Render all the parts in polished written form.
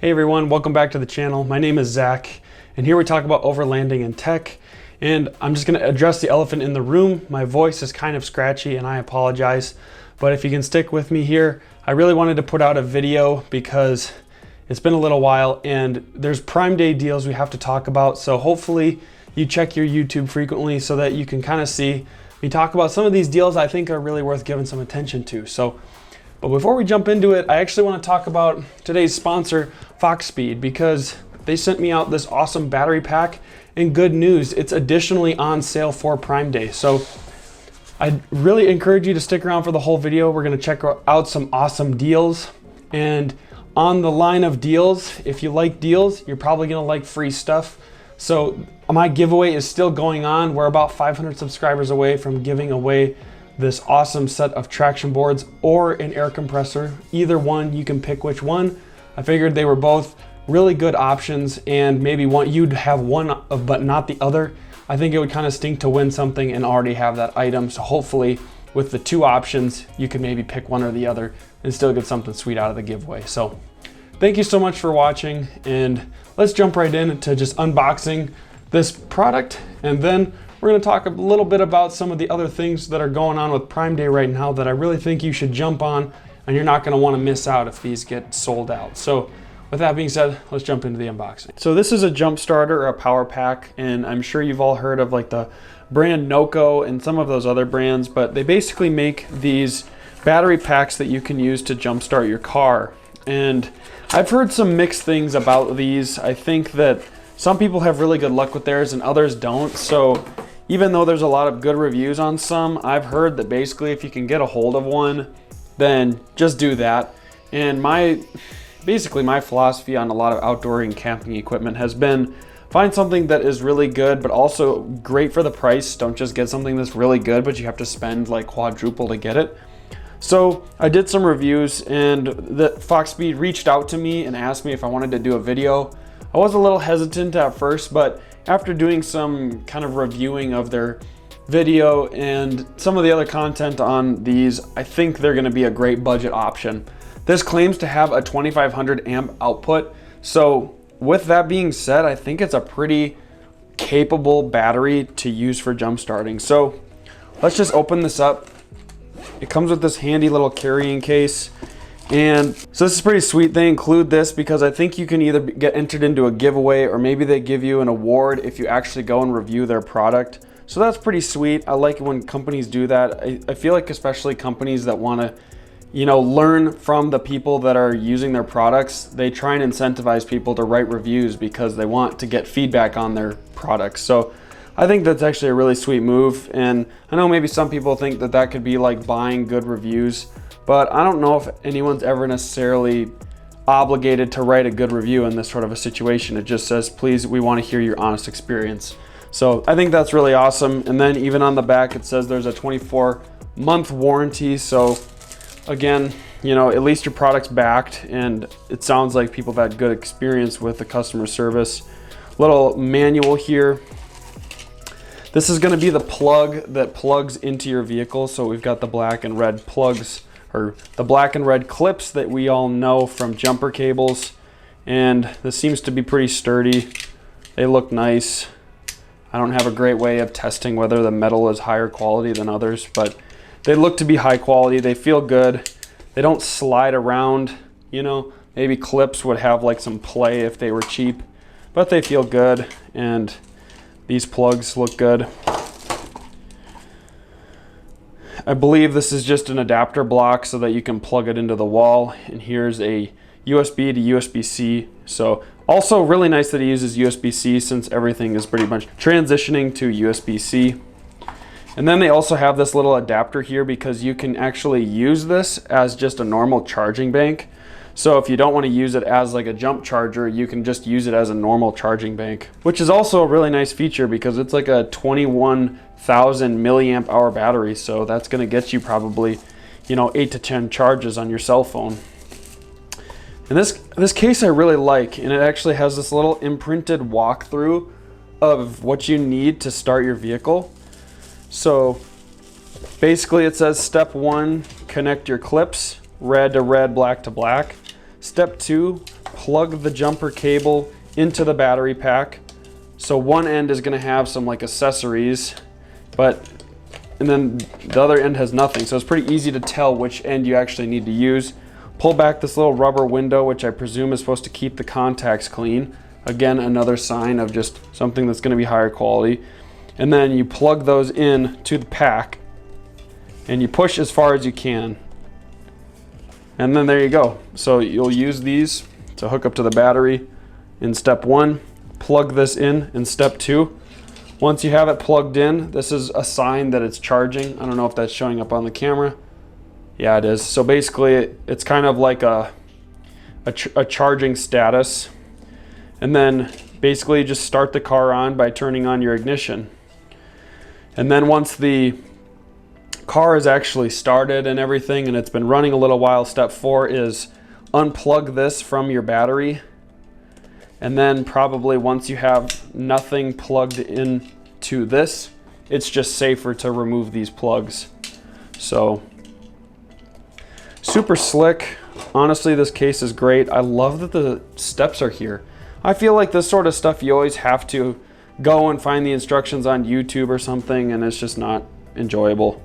Hey everyone, welcome back to the channel. My name is Zach, and here we talk about overlanding and tech. And I'm just going to address the elephant in the room. My voice is kind of scratchy and I apologize, but if you can stick with me here, I really wanted to put out a video because it's been a little while and there's Prime Day deals we have to talk about. So hopefully you check your YouTube frequently so that you can kind of see me talk about some of these deals I think are really worth giving some attention to. But before we jump into it, I actually want to talk about today's sponsor, Foxpeed, because they sent me out this awesome battery pack, and good news, it's additionally on sale for Prime Day. So I really encourage you to stick around for the whole video. We're going to check out some awesome deals, and on the line of deals, if you like deals, you're probably going to like free stuff. So my giveaway is still going on. We're about 500 subscribers away from giving away this awesome set of traction boards or an air compressor. Either one, you can pick which one. I figured they were both really good options, and maybe you'd have one but not the other. I think it would kind of stink to win something and already have that item. So hopefully with the two options, you could maybe pick one or the other and still get something sweet out of the giveaway. So thank you so much for watching, and let's jump right into just unboxing this product, and then we're going to talk a little bit about some of the other things that are going on with Prime Day right now that I really think you should jump on, and you're not going to want to miss out if these get sold out. So with that being said, let's jump into the unboxing. So this is a jump starter or a power pack, and I'm sure you've all heard of like the brand Noco and some of those other brands, but they basically make these battery packs that you can use to jumpstart your car. And I've heard some mixed things about these. I think that some people have really good luck with theirs and others don't. So even though there's a lot of good reviews on some, I've heard that basically if you can get a hold of one, then just do that. And basically my philosophy on a lot of outdoor and camping equipment has been find something that is really good, but also great for the price. Don't just get something that's really good, but you have to spend like quadruple to get it. So I did some reviews, and the Foxpeed reached out to me and asked me if I wanted to do a video. I was a little hesitant at first, but after doing some kind of reviewing of their video and some of the other content on these, I think they're going to be a great budget option. This claims to have a 2500 amp output. So with that being said, I think it's a pretty capable battery to use for jump starting. So let's just open this up. It comes with this handy little carrying case. And so this is pretty sweet. They include this because I think you can either get entered into a giveaway, or maybe they give you an award if you actually go and review their product. So that's pretty sweet. I like it when companies do that. I feel like especially companies that want to, learn from the people that are using their products, they try and incentivize people to write reviews because they want to get feedback on their products. So I think that's actually a really sweet move. And I know maybe some people think that that could be like buying good reviews, but I don't know if anyone's ever necessarily obligated to write a good review in this sort of a situation. It just says, please, we want to hear your honest experience. So I think that's really awesome. And then even on the back, it says there's a 24-month warranty. So again, at least your product's backed, and it sounds like people have had good experience with the customer service. Little manual here. This is going to be the plug that plugs into your vehicle. So we've got the black and red plugs, or the black and red clips that we all know from jumper cables. And this seems to be pretty sturdy. They look nice. I don't have a great way of testing whether the metal is higher quality than others, but they look to be high quality. They feel good. They don't slide around. Maybe clips would have like some play if they were cheap, but they feel good, and these plugs look good. I believe this is just an adapter block so that you can plug it into the wall. And here's a USB to USB-C. So also really nice that it uses USB-C since everything is pretty much transitioning to USB-C. And then they also have this little adapter here because you can actually use this as just a normal charging bank. So if you don't want to use it as like a jump charger, you can just use it as a normal charging bank, which is also a really nice feature because it's like a 21,000 milliamp hour battery. So that's going to get you probably, 8 to 10 charges on your cell phone. And this case I really like, and it actually has this little imprinted walkthrough of what you need to start your vehicle. So basically it says step 1, connect your clips, red to red, black to black. Step 2, plug the jumper cable into the battery pack. So one end is gonna have some like accessories, and then the other end has nothing. So it's pretty easy to tell which end you actually need to use. Pull back this little rubber window, which I presume is supposed to keep the contacts clean. Again, another sign of just something that's gonna be higher quality. And then you plug those in to the pack and you push as far as you can. And then there you go. So you'll use these to hook up to the battery in step 1, plug this in step 2. Once you have it plugged in, this is a sign that it's charging. I don't know if that's showing up on the camera. Yeah, it is. So basically it's kind of like a charging status. And then basically just start the car on by turning on your ignition. And then once the car is actually started and everything and it's been running a little while, step 4 is unplug this from your battery. And then probably once you have nothing plugged into this, it's just safer to remove these plugs. So super slick. Honestly, this case is great. I love that the steps are here. I feel like this sort of stuff you always have to go and find the instructions on YouTube or something, and it's just not enjoyable.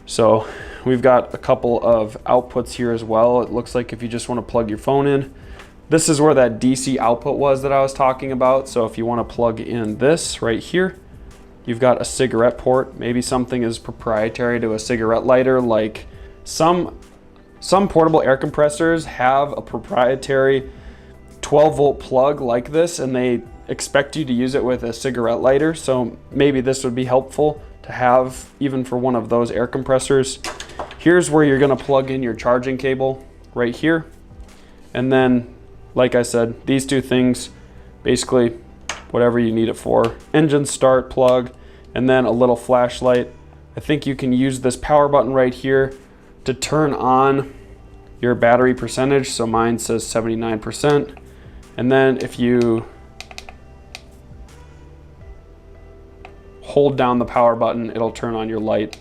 So we've got a couple of outputs here as well. It looks like if you just want to plug your phone in, this is where that DC output was that I was talking about. So if you want to plug in this right here, you've got a cigarette port. Maybe something is proprietary to a cigarette lighter, like some portable air compressors have a proprietary 12-volt plug like this, and they expect you to use it with a cigarette lighter. So maybe this would be helpful to have even for one of those air compressors. Here's where you're going to plug in your charging cable right here. And then, like I said, these two things, basically whatever you need it for. Engine start plug, and then a little flashlight. I think you can use this power button right here to turn on your battery percentage. So mine says 79%. And then if you hold down the power button, it'll turn on your light.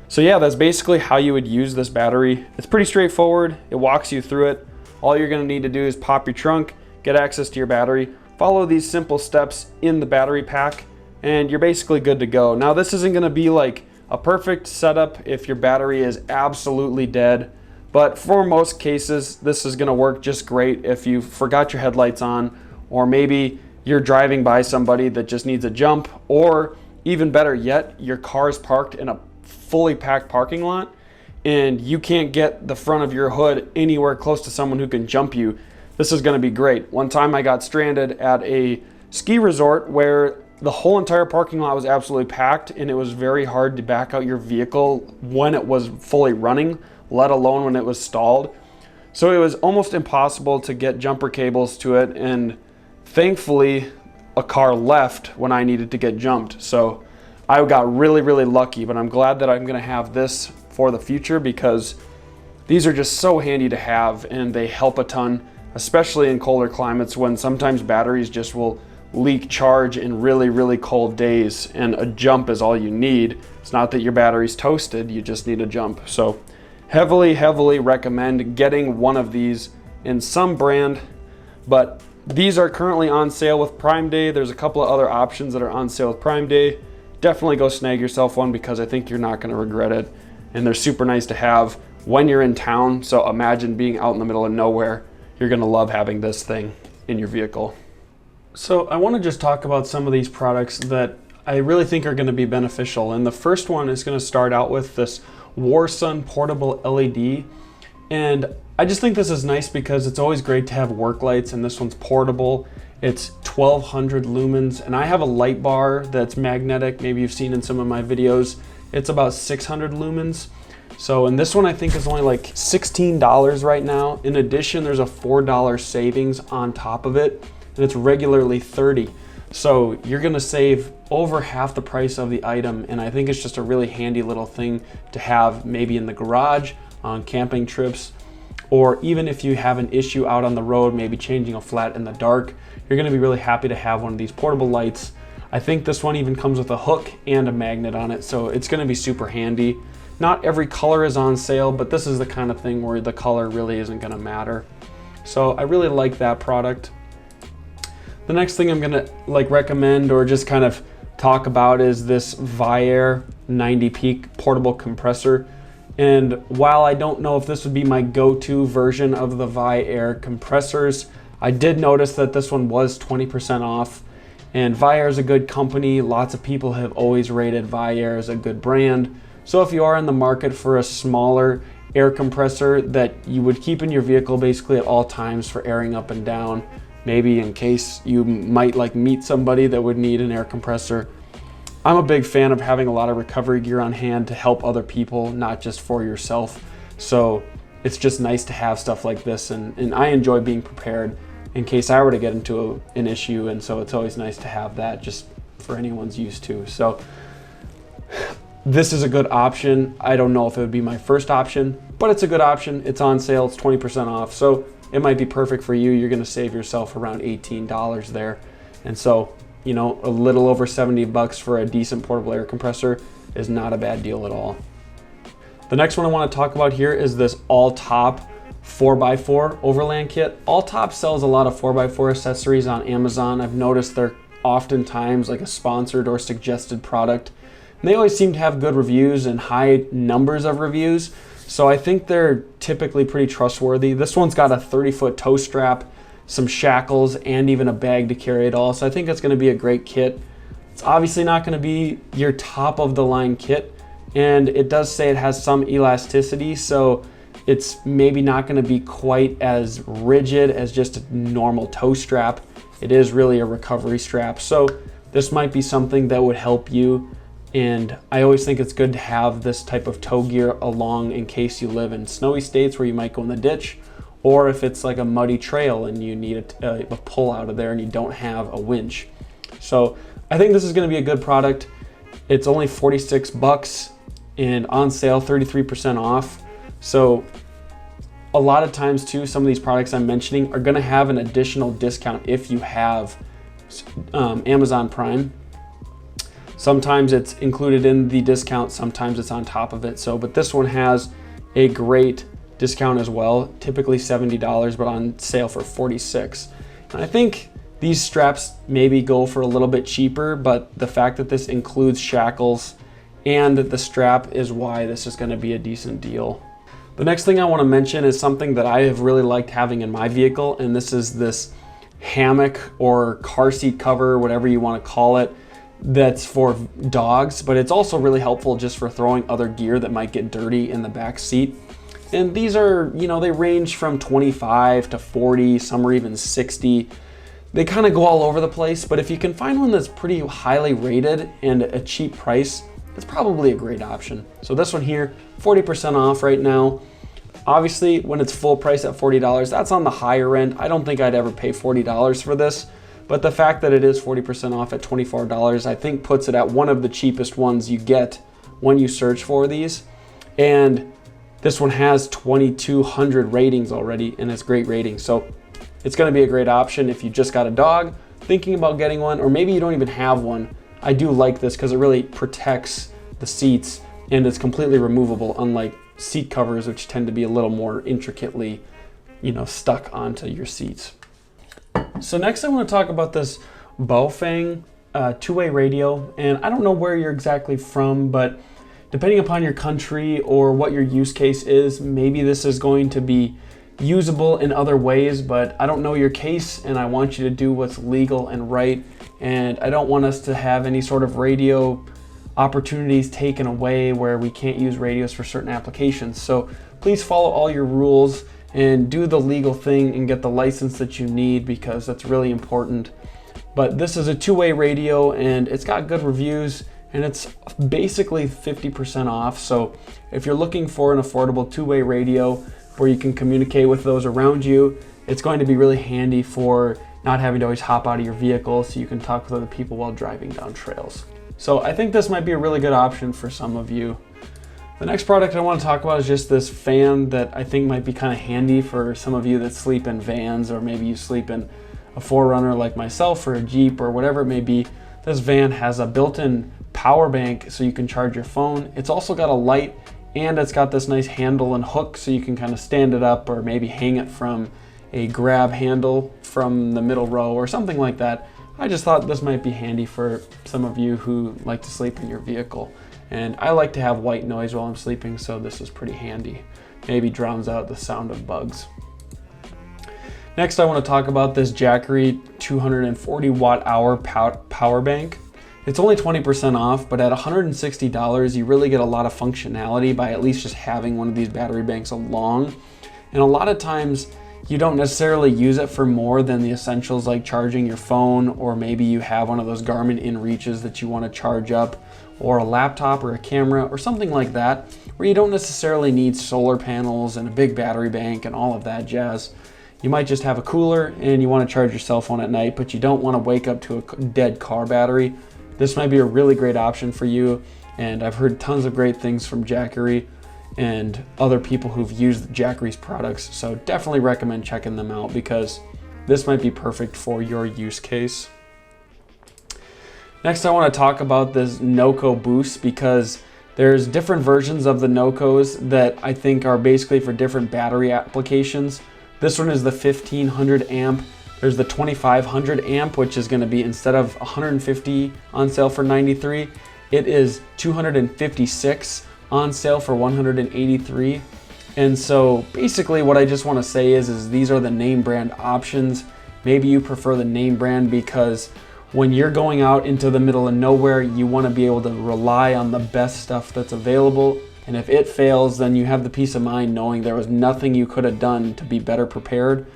So yeah, that's basically how you would use this battery. It's pretty straightforward. It walks you through it. All you're gonna need to do is pop your trunk, get access to your battery, follow these simple steps in the battery pack, and you're basically good to go. Now, this isn't gonna be like a perfect setup if your battery is absolutely dead, but for most cases, this is gonna work just great if you forgot your headlights on, or maybe you're driving by somebody that just needs a jump, or even better yet, your car is parked in a fully packed parking lot and you can't get the front of your hood anywhere close to someone who can jump you. This is going to be great. One time I got stranded at a ski resort where the whole entire parking lot was absolutely packed, and it was very hard to back out your vehicle when it was fully running, let alone when it was stalled. So it was almost impossible to get jumper cables to it, and thankfully a car left when I needed to get jumped. So I got really, really lucky, but I'm glad that I'm gonna have this for the future because these are just so handy to have and they help a ton, especially in colder climates when sometimes batteries just will leak charge in really, really cold days, and a jump is all you need. It's not that your battery's toasted, you just need a jump. So heavily, heavily recommend getting one of these in some brand, but these are currently on sale with Prime Day. There's a couple of other options that are on sale with Prime Day. Definitely go snag yourself one because I think you're not going to regret it. And they're super nice to have when you're in town. So imagine being out in the middle of nowhere. You're going to love having this thing in your vehicle. So I want to just talk about some of these products that I really think are going to be beneficial. And the first one is going to start out with this Warsun portable LED. And I just think this is nice because it's always great to have work lights, and this one's portable. It's 1200 lumens, and I have a light bar that's magnetic. Maybe you've seen in some of my videos. It's about 600 lumens. So, and this one I think is only like $16 right now. In addition, there's a $4 savings on top of it, and it's regularly $30. So you're gonna save over half the price of the item, and I think it's just a really handy little thing to have maybe in the garage, on camping trips, or even if you have an issue out on the road, maybe changing a flat in the dark, you're gonna be really happy to have one of these portable lights. I think this one even comes with a hook and a magnet on it, so it's gonna be super handy. Not every color is on sale, but this is the kind of thing where the color really isn't gonna matter. So I really like that product. The next thing I'm gonna recommend or just kind of talk about is this Viair 90 peak portable compressor. And while I don't know if this would be my go-to version of the Viair compressors, I did notice that this one was 20% off. And Viair is a good company. Lots of people have always rated Viair as a good brand. So if you are in the market for a smaller air compressor that you would keep in your vehicle basically at all times for airing up and down, maybe in case you might meet somebody that would need an air compressor. I'm a big fan of having a lot of recovery gear on hand to help other people, not just for yourself. So it's just nice to have stuff like this, and I enjoy being prepared in case I were to get into an issue, and so it's always nice to have that just for anyone's use too. So this is a good option. I don't know if it would be my first option, but it's a good option. It's on sale, it's 20% off, so it might be perfect for you. You're gonna save yourself around $18 there. And so, you know, a little over 70 bucks for a decent portable air compressor is not a bad deal at all. The next one I want to talk about here is this all-top 4x4 Overland Kit. All-top sells a lot of 4x4 accessories on Amazon. I've noticed they're oftentimes like a sponsored or suggested product. And they always seem to have good reviews and high numbers of reviews. So I think they're typically pretty trustworthy. This one's got a 30-foot tow strap, some shackles, and even a bag to carry it all. So I think that's gonna be a great kit. It's obviously not gonna be your top of the line kit, and it does say it has some elasticity, so it's maybe not gonna be quite as rigid as just a normal tow strap. It is really a recovery strap. So this might be something that would help you. And I always think it's good to have this type of tow gear along in case you live in snowy states where you might go in the ditch, or if it's like a muddy trail and you need a pull out of there and you don't have a winch. So I think this is gonna be a good product. It's only 46 bucks and on sale 33% off. So a lot of times too, some of these products I'm mentioning are gonna have an additional discount if you have Amazon Prime. Sometimes it's included in the discount, sometimes it's on top of it. So, but this one has a great discount as well, typically $70, but on sale for 46. And I think these straps maybe go for a little bit cheaper, but the fact that this includes shackles and the strap is why this is gonna be a decent deal. The next thing I wanna mention is something that I have really liked having in my vehicle, and this is this hammock or car seat cover, whatever you wanna call it, that's for dogs, but it's also really helpful just for throwing other gear that might get dirty in the back seat. And these are, you know, they range from 25 to 40, some are even 60. They kind of go all over the place, but if you can find one that's pretty highly rated and a cheap price, it's probably a great option. So this one here, 40% off right now. Obviously, when it's full price at $40, that's on the higher end. I don't think I'd ever pay $40 for this. But the fact that it is 40% off at $24, I think puts it at one of the cheapest ones you get when you search for these. And this one has 2,200 ratings already, and it's great ratings. So it's gonna be a great option if you just got a dog, thinking about getting one, or maybe you don't even have one. I do like this because it really protects the seats and it's completely removable, unlike seat covers, which tend to be a little more intricately, you know, stuck onto your seats. So next I want to talk about this Baofeng two-way radio, and I don't know where you're exactly from, but depending upon your country or what your use case is, maybe this is going to be usable in other ways, but I don't know your case and I want you to do what's legal and right, and I don't want us to have any sort of radio opportunities taken away where we can't use radios for certain applications. So please follow all your rules and do the legal thing and get the license that you need, because that's really important. But this is a two-way radio and it's got good reviews and it's basically 50% off. So if you're looking for an affordable two-way radio where you can communicate with those around you, it's going to be really handy for not having to always hop out of your vehicle, so you can talk with other people while driving down trails. So I think this might be a really good option for some of you. The next product I want to talk about is just this fan that I think might be kind of handy for some of you that sleep in vans, or maybe you sleep in a 4Runner like myself, or a Jeep, or whatever it may be. This van has a built-in power bank so you can charge your phone. It's also got a light and it's got this nice handle and hook so you can kind of stand it up or maybe hang it from a grab handle from the middle row or something like that. I just thought this might be handy for some of you who like to sleep in your vehicle. And I like to have white noise while I'm sleeping, so this is pretty handy. Maybe drowns out the sound of bugs. Next, I want to talk about this Jackery 240 watt hour power bank. It's only 20% off, but at $160, you really get a lot of functionality by at least just having one of these battery banks along. And a lot of times, you don't necessarily use it for more than the essentials like charging your phone, or maybe you have one of those Garmin InReaches that you want to charge up, or a laptop or a camera or something like that, where you don't necessarily need solar panels and a big battery bank and all of that jazz. You might just have a cooler and you want to charge your cell phone at night, but you don't want to wake up to a dead car battery. This might be a really great option for you, and I've heard tons of great things from Jackery and other people who've used Jackery's products, so definitely recommend checking them out because this might be perfect for your use case. Next, I want to talk about this Noco Boost because there's different versions of the Nocos that I think are basically for different battery applications. This one is the 1500 amp. There's the 2500 amp, which is going to be, instead of 150 on sale for $93, it is 256 on sale for $183. And so basically what I just want to say is these are the name brand options. Maybe you prefer the name brand because when you're going out into the middle of nowhere, you want to be able to rely on the best stuff that's available. And if it fails, then you have the peace of mind knowing there was nothing you could have done to be better prepared.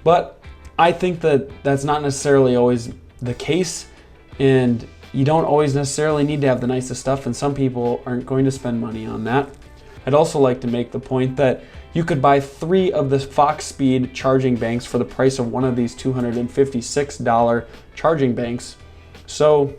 But I think that that's not necessarily always the case, and you don't always necessarily need to have the nicest stuff, and some people aren't going to spend money on that. I'd also like to make the point that you could buy 3 of the Foxpeed charging banks for the price of one of these $256 charging banks. So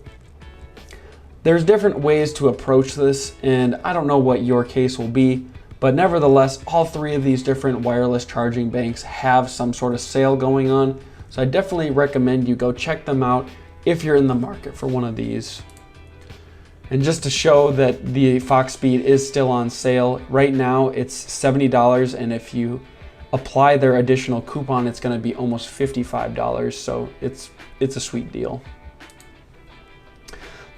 there's different ways to approach this, and I don't know what your case will be, but nevertheless, all 3 of these different wireless charging banks have some sort of sale going on. So I definitely recommend you go check them out if you're in the market for one of these. And just to show that the Foxpeed is still on sale, right now it's $70, and if you apply their additional coupon, it's going to be almost $55, so it's a sweet deal.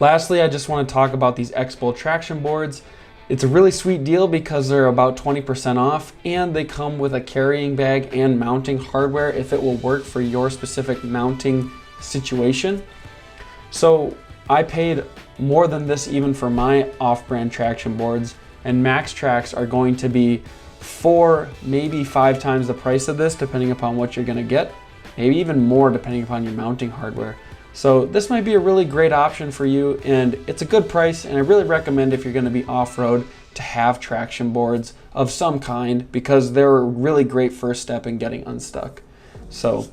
Lastly, I just want to talk about these X-Bolt traction boards. It's a really sweet deal because they're about 20% off, and they come with a carrying bag and mounting hardware if it will work for your specific mounting situation. So I paid more than this even for my off-brand traction boards, and Max Tracks are going to be 4, maybe 5 times the price of this depending upon what you're going to get, maybe even more depending upon your mounting hardware. So this might be a really great option for you, and it's a good price, and I really recommend if you're going to be off-road to have traction boards of some kind because they're a really great first step in getting unstuck. So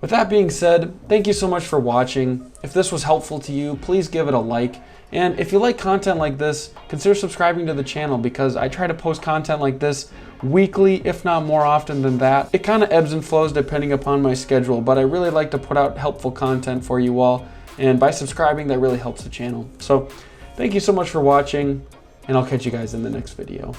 with that being said, thank you so much for watching. If this was helpful to you, please give it a like. And if you like content like this, consider subscribing to the channel because I try to post content like this weekly, if not more often than that. It kind of ebbs and flows depending upon my schedule, but I really like to put out helpful content for you all. And by subscribing, that really helps the channel. So thank you so much for watching, and I'll catch you guys in the next video.